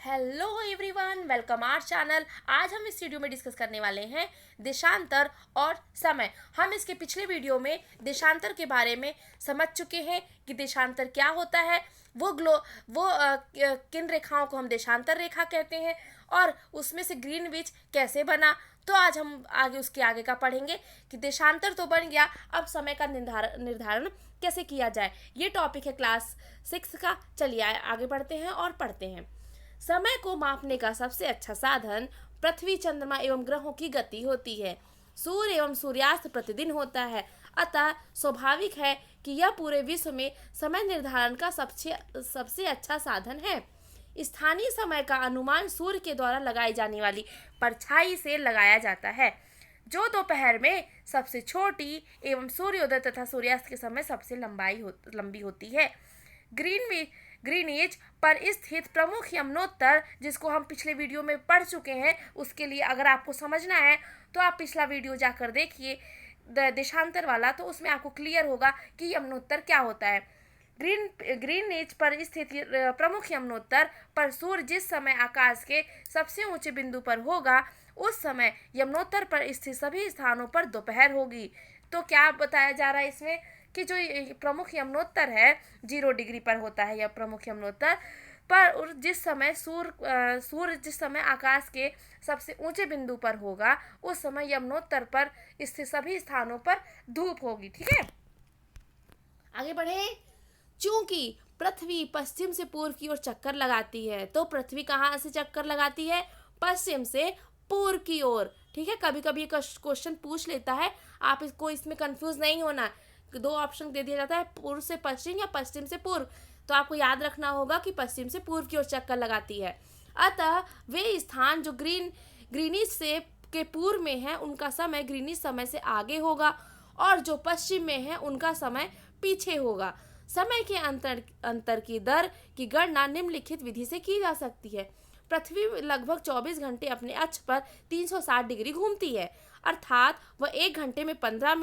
Hello everyone, welcome our channel. आज हम इस वीडियो में डिस्कस करने वाले हैं देशांतर और समय। हम इसके पिछले वीडियो में देशांतर के बारे में समझ चुके हैं कि देशांतर क्या होता है, किन रेखाओं को हम देशांतर रेखा कहते हैं और उसमें से ग्रीनविच कैसे बना। तो आज हम उसके आगे का पढ़ेंगे कि देशांतर तो बन गया, अब समय का निर्धारण कैसे किया जाए। ये टॉपिक है क्लास 6 का। चलिए आगे बढ़ते हैं और पढ़ते हैं। समय को मापने का सबसे अच्छा साधन पृथ्वी, चंद्रमा एवं ग्रहों की गति होती है। सूर्य एवं सूर्यास्त प्रतिदिन होता है, अतः स्वाभाविक है कि यह पूरे विश्व में समय निर्धारण का सबसे अच्छा साधन है। स्थानीय समय का अनुमान सूर्य के द्वारा लगाई जाने वाली परछाई से लगाया जाता है, जो दोपहर में सबसे छोटी एवं सूर्योदय तथा सूर्यास्त के समय सबसे लंबी होती है। ग्रीनविच पर स्थित प्रमुख यमुनोत्तर, जिसको हम पिछले वीडियो में पढ़ चुके हैं, उसके लिए अगर आपको समझना है तो आप पिछला वीडियो जाकर देखिए देशांतर वाला, तो उसमें आपको क्लियर होगा कि यमुनोत्तर क्या होता है। ग्रीनविच पर स्थित प्रमुख यमुनोत्तर पर सूर्य जिस समय आकाश के सबसे ऊंचे बिंदु पर होगा, उस समय यमुनोत्तर पर स्थित सभी स्थानों पर दोपहर होगी। तो क्या बताया जा रहा है इसमें कि जो प्रमुख यमुनोत्तर है 0 डिग्री पर होता है, यह प्रमुख यमुनोत्तर पर जिस समय सूर्य जिस समय आकाश के सबसे ऊंचे बिंदु पर होगा, उस समय यमुनोत्तर पर स्थित सभी स्थानों पर धूप होगी। ठीक है, आगे बढ़े। चूंकि पृथ्वी पश्चिम से पूर्व की ओर चक्कर लगाती है, तो पृथ्वी कहाँ से चक्कर लगाती है? पश्चिम से पूर्व की ओर। ठीक है, कभी कभी क्वेश्चन पूछ लेता है, आप इसको इसमें कंफ्यूज नहीं होना। 2 ऑप्शन दे दिया जाता है, पूर्व से पश्चिम या पश्चिम से पूर्व, तो आपको याद रखना होगा कि पश्चिम से पूर्व की ओर चक्कर लगाती है। अतः वे स्थान जो ग्रीनिच से के पूर्व में है, उनका समय ग्रीनिच समय से आगे होगा, और जो पश्चिम में है उनका समय पीछे होगा। समय के अंतर की दर की गणना निम्नलिखित विधि से की जा सकती है। पृथ्वी लगभग 24 घंटे अपने अक्ष पर 360 डिग्री घूमती है, अर्थात वह 1 घंटे में 15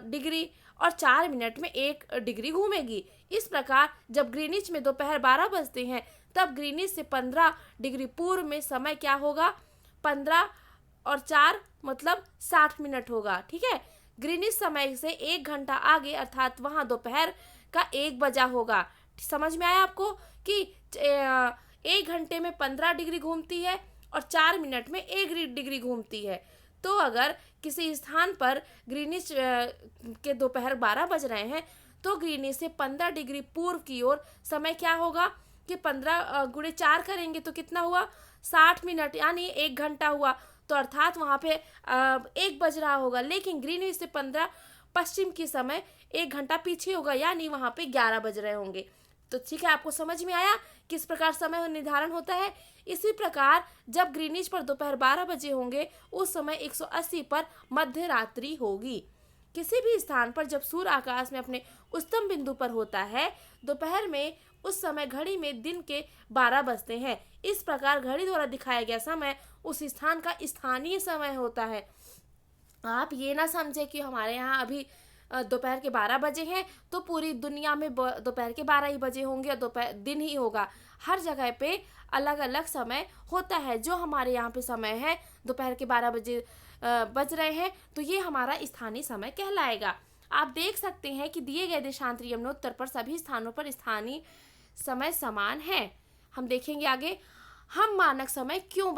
डिग्री और 4 मिनट में 1 डिग्री घूमेगी। इस प्रकार जब ग्रीनिच में दोपहर 12 बजते हैं, तब ग्रीनिच से 15 डिग्री पूर्व में समय क्या होगा? 15 और 4 मतलब 60 मिनट होगा। ठीक है, ग्रीनिच समय से 1 घंटा आगे, अर्थात वहाँ दोपहर का 1 बजा होगा। समझ में आया आपको कि 1 घंटे में 15 डिग्री घूमती है और 4 मिनट में 1 डिग्री घूमती है। तो अगर किसी स्थान पर ग्रीनिच के दोपहर 12 बज रहे हैं, तो ग्रीनिच से 15 डिग्री पूर्व की ओर समय क्या होगा कि 15 गुणे 4 करेंगे तो कितना हुआ? 60 मिनट, यानी 1 घंटा हुआ। तो अर्थात वहाँ पे 1 बज रहा होगा, लेकिन ग्रीनविच से 15 पश्चिम की समय 1 घंटा पीछे होगा, यानी वहाँ पे 11 बज रहे होंगे। तो ठीक है, आपको समझ में आया किस प्रकार समय निर्धारण होता है। इसी प्रकार जब ग्रीनिच पर दोपहर 12 बजे होंगे, उस समय 180 पर मध्य रात्रि होगी। किसी भी स्थान पर जब सूर्य आकाश में अपने उच्चतम बिंदु पर होता है, दोपहर में उस समय घड़ी में दिन के 12 बजते हैं। इस प्रकार घड़ी द्वारा दिखाया गया समय उस स्थान का स्थानीय समय होता है। आप ये ना समझे कि हमारे यहाँ अभी दोपहर के 12 बजे हैं तो पूरी दुनिया में दोपहर के 12 ही बजे होंगे, दोपहर दिन ही होगा। हर जगह पे अलग अलग समय होता है। जो हमारे यहाँ पे समय है दोपहर के 12 बजे बज रहे हैं, तो ये हमारा स्थानीय समय कहलाएगा। आप देख सकते हैं कि दिए गए देशांतर यमुनोत्तर पर सभी स्थानों पर स्थानीय समय समान है। हम देखेंगे आगे, हम मानक समय क्यों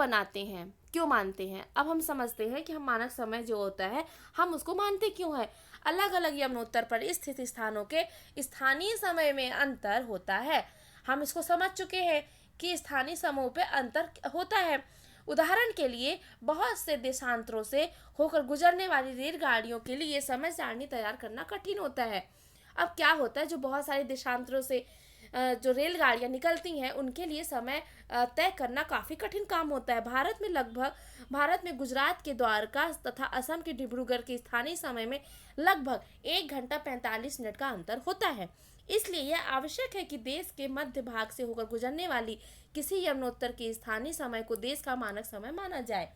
मानते हैं। अब हम समझते हैं कि हम मानक समय जो होता है, हम उसको मानते क्यों है। अलग अलग यमुनोत्तर पर स्थित स्थानों के स्थानीय समय में अंतर होता है। हम इसको समझ चुके हैं कि स्थानीय समयों पे अंतर होता है। उदाहरण के लिए बहुत से देशांतरों से होकर गुजरने वाली रेलगाड़ियों के लिए समय सारणी तैयार करना कठिन होता है। अब क्या होता है, जो बहुत सारे देशांतरों से जो रेलगाड़ियाँ निकलती हैं, उनके लिए समय तय करना काफ़ी कठिन काम होता है। भारत में गुजरात के द्वारका तथा असम के डिब्रूगढ़ के स्थानीय समय में लगभग 1 घंटा 45 मिनट का अंतर होता है। इसलिए यह आवश्यक है कि देश के मध्य भाग से होकर गुजरने वाली किसी यमुनोत्तर के स्थानीय समय को देश का मानक समय माना जाए।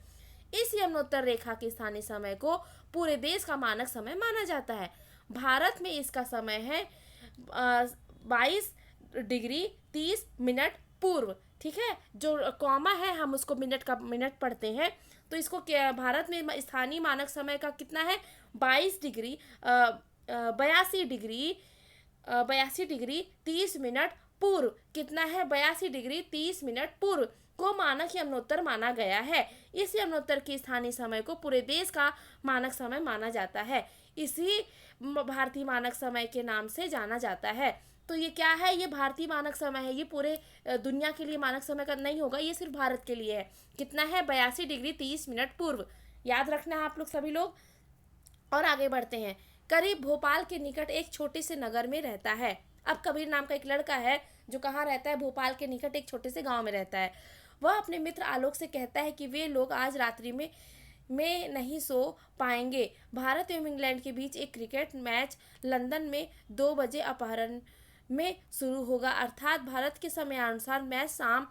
इस यमुनोत्तर रेखा के स्थानीय समय को पूरे देश का मानक समय माना जाता है। भारत में इसका समय है 22 डिग्री 30 मिनट पूर्व, ठीक है। जो कॉमा है हम उसको मिनट पढ़ते हैं। तो इसको क्या, भारत में स्थानीय मानक समय का कितना है, 22 डिग्री 82 डिग्री 30 मिनट पूर्व। कितना है, 82 डिग्री 30 मिनट पूर्व को मानक यमुनोत्तर माना गया है। इस यमुनोत्तर के स्थानीय समय को पूरे देश का मानक समय माना जाता है। इसी भारतीय मानक समय के नाम से जाना जाता है। तो ये क्या है, ये भारतीय मानक समय है। ये पूरे दुनिया के लिए मानक समय का नहीं होगा, ये सिर्फ भारत के लिए है। कितना है, 82 डिग्री 30 मिनट पूर्व। याद रखना है आप लोग सभी लोग। और आगे बढ़ते हैं। करीब भोपाल के निकट एक छोटे से नगर में रहता है। अब कबीर नाम का एक लड़का है जो कहाँ रहता है, भोपाल के निकट एक छोटे से गांव में रहता है। वह अपने मित्र आलोक से कहता है कि वे लोग आज रात्रि में नहीं सो पाएंगे। भारत एवं इंग्लैंड के बीच एक क्रिकेट मैच लंदन में 2 बजे अपराह्न में शुरू होगा, अर्थात भारत के समयानुसार मैच शाम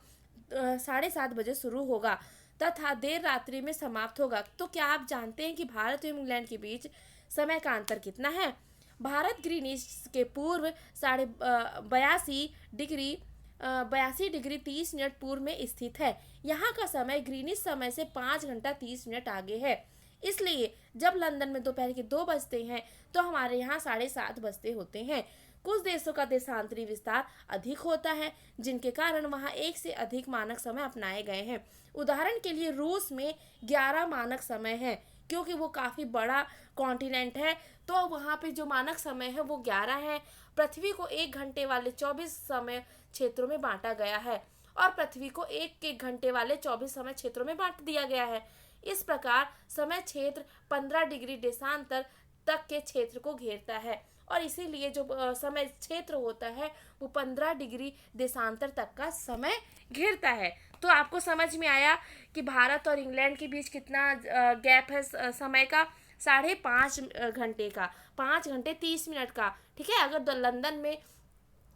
7:30 बजे शुरू होगा तथा देर रात्रि में समाप्त होगा। तो क्या आप जानते हैं कि भारत एवं इंग्लैंड के बीच समय का अंतर कितना है? भारत ग्रीनिच के पूर्व 82 डिग्री 30 मिनट पूर्व में स्थित है। यहाँ का समय ग्रीनिच समय से 5 घंटा 30 मिनट आगे है। इसलिए जब लंदन में दोपहर के 2 बजते हैं तो हमारे यहाँ 7:30 बजते होते हैं। कुछ देशों का देशांतरी विस्तार अधिक होता है, जिनके कारण वहाँ एक से अधिक मानक समय अपनाए गए हैं। उदाहरण के लिए रूस में 11 मानक समय है, क्योंकि वो काफ़ी बड़ा कॉन्टिनेंट है, तो वहाँ पे जो मानक समय है वो 11 है। पृथ्वी को 1 घंटे वाले 24 समय क्षेत्रों में बांटा गया है और पृथ्वी को 1 घंटे वाले 24 समय क्षेत्रों में बांट दिया गया है। इस प्रकार समय क्षेत्र 15 डिग्री देशांतर तक के क्षेत्र को घेरता है और इसीलिए जो समय क्षेत्र होता है वो 15 डिग्री देशांतर तक का समय घेरता है। तो आपको समझ में आया कि भारत और इंग्लैंड के बीच कितना गैप है समय का, 5.5 घंटे का, 5 घंटे 30 मिनट का, ठीक है। अगर लंदन में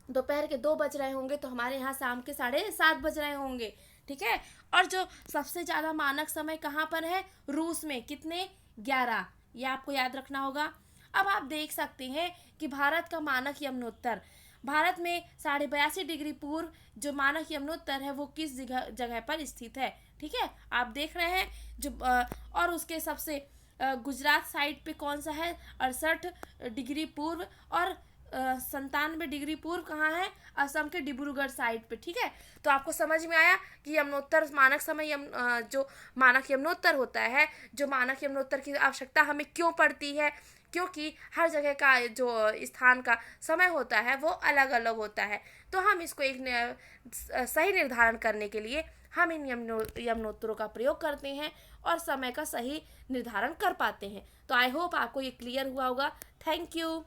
दोपहर के 2 बज रहे होंगे तो हमारे यहाँ शाम के 7:30 बज रहे होंगे, ठीक है। और जो सबसे ज़्यादा मानक समय कहाँ पर है, रूस में, कितने, 11। ये आपको याद रखना होगा। अब आप देख सकते हैं कि भारत का मानक यमुनोत्तर, भारत में 82.5 डिग्री पूर्व जो मानक यमुनोत्तर है वो किस जगह पर स्थित है, ठीक है। आप देख रहे हैं जो और उसके सबसे गुजरात साइड पे कौन सा है, 68 डिग्री पूर्व, और 97 डिग्री पूर्व कहाँ है, असम के डिब्रूगढ़ साइड पे, ठीक है। तो आपको समझ में आया कि यमुनोत्तर मानक समय जो मानक यमुनोत्तर होता है, जो मानक यमुनोत्तर की आवश्यकता हमें क्यों पड़ती है, क्योंकि हर जगह का जो स्थान का समय होता है वो अलग अलग होता है। तो हम इसको एक सही निर्धारण करने के लिए हम इन यमुनोत्तरों का प्रयोग करते हैं और समय का सही निर्धारण कर पाते हैं। तो आई होप आपको ये क्लियर हुआ होगा। Thank you.